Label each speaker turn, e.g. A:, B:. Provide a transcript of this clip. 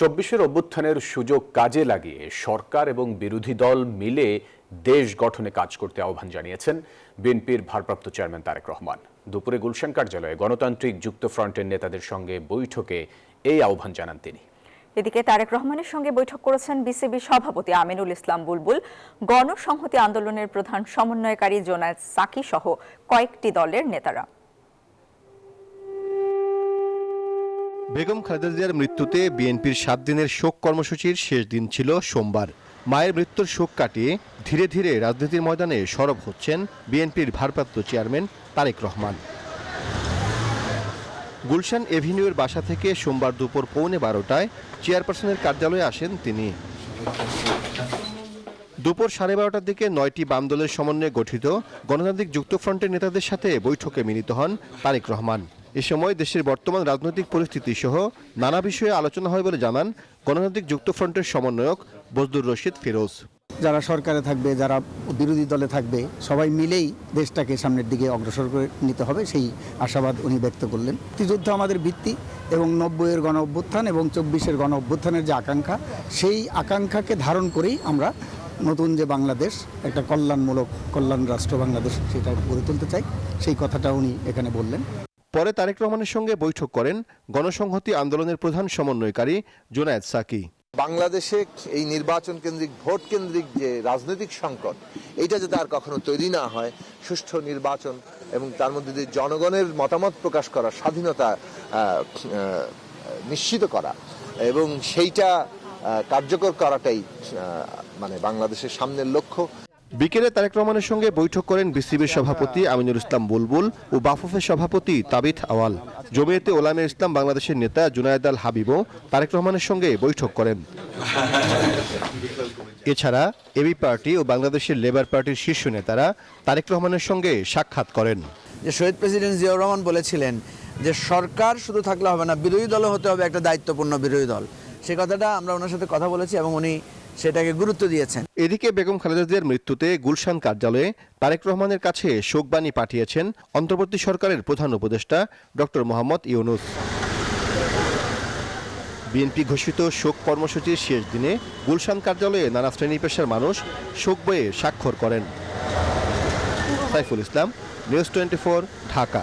A: চব্বিশের অভ্যুত্থানের সুযোগ কাজে লাগিয়ে সরকার এবং বিরোধী দল মিলে দেশ গঠনে কাজ করতে আহ্বান জানিয়েছেন বিএনপির ভারপ্রাপ্ত চেয়ারম্যান তারেক রহমান। দুপুরে গুলশান কার্যালয়ে গণতান্ত্রিক যুক্তফ্রন্টের নেতাদের সঙ্গে বৈঠকে এই আহ্বান জানান তিনি।
B: এদিকে তারেক রহমানের সঙ্গে বৈঠক করেছেন বিসিবি সভাপতি আমিনুল ইসলাম বুলবুল, গণসংহতি আন্দোলনের প্রধান সমন্বয়কারী জোনায়েদ সাকি সহ কয়েকটি দলের নেতারা।
C: বেগম খালেদা জিয়ার মৃত্যুতে বিএনপির 7 দিনের শোক কর্মসূচির শেষ দিন ছিল সোমবার। মায়ের মৃত্যুর শোক কাটিয়ে ধীরে ধীরে রাজনীতির ময়দানে সরব হচ্ছেন বিএনপির ভারপ্রাপ্ত চেয়ারম্যান তারেক রহমান। গুলশান এভিনিউয়ের বাসা থেকে সোমবার দুপুর 12:15টায় চেয়ারপারসনের কার্যালয়ে আসেন তিনি। দুপুর 12:30টার দিকে 9টি বাম দলের সমন্বয়ে গঠিত গণতান্ত্রিক যুক্তফ্রন্টের নেতাদের সাথে বৈঠকে মিলিত হন তারেক রহমান। এ সময় দেশের বর্তমান রাজনৈতিক পরিস্থিতি সহ নানা বিষয়ে আলোচনা হয় বলে জানান গণতান্ত্রিক যুক্তফ্রন্টের সমন্বয়ক বজলুর রশিদ ফিরোজ।
D: যারা সরকারে থাকবে, যারা বিরোধী দলে থাকবে, সবাই মিলেই দেশটাকে সামনের দিকে অগ্রসর করে নিতে হবে, সেই আশাবাদ উনি ব্যক্ত করলেন। মুক্তিযুদ্ধ আমাদের ভিত্তি এবং 90-এর গণ অভ্যুত্থান এবং 24-এর গণ অভ্যুত্থানের যে আকাঙ্ক্ষা, সেই আকাঙ্ক্ষাকে ধারণ করেই আমরা নতুন যে বাংলাদেশ, একটা কল্যাণ রাষ্ট্র বাংলাদেশ, সেটা গড়ে তুলতে চাই, সেই কথাটা উনি এখানে বললেন।
C: পরে তারেক রহমানের সঙ্গে বৈঠক করেন গণসংহতি আন্দোলনের প্রধান সমন্বয়কারী জোনায়েদ সাকি।
E: বাংলাদেশে এই নির্বাচন কেন্দ্রিক, ভোট কেন্দ্রিক যে রাজনৈতিক সংকট, এইটা যাতে আর কখনো তৈরি না হয়, সুষ্ঠু নির্বাচন এবং তার মধ্যে দিয়ে জনগণের মতামত প্রকাশ করার স্বাধীনতা নিশ্চিত করা এবং সেইটা কার্যকর করাটাই মানে বাংলাদেশের সামনের লক্ষ্য।
C: বিকেলে তারেক রহমানের সঙ্গে বৈঠক করেন বিসিবির সভাপতি আমিনুল ইসলাম বুলবুল ও বাফুফের সভাপতি তাবিথ আওয়াল। জমিয়তে ওলামায়ে ইসলাম বাংলাদেশের নেতা জুনায়েদ আল হাবিবও তারেক রহমানের সঙ্গে বৈঠক করেন। এছাড়া এবি পার্টি ও বাংলাদেশের লেবার পার্টির শীর্ষ নেতারা তারেক রহমানের সঙ্গে সাক্ষাৎ করেন।
F: যে শহীদ প্রেসিডেন্ট জিয়াউর রহমান বলেছিলেন যে সরকার শুধু থাকলে হবে না, বিরোধী দলও হতে হবে একটা দায়িত্বপূর্ণ বিরোধী দল। সেই কথাটা আমরা ওনার সাথে কথা বলেছি এবং উনি সেটাকে গুরুত্ব দিয়েছেন।
C: এদিকে বেগম খালেদা জিয়ার মৃত্যুতে গুলশান কার্যালয়ে তারেক রহমানের কাছে শোকবাণী পাঠিয়েছেন অন্তর্বর্তী সরকারের প্রধান উপদেষ্টা ডক্টর মোহাম্মদ ইউনুস। বিএনপি ঘোষিত শোক কর্মসূচির শেষ দিনে গুলশান কার্যালয়ে নানা শ্রেণী পেশার মানুষ শোক বইয়ে স্বাক্ষর করেন। সাইফুল ইসলাম, নিউজ 24, ঢাকা।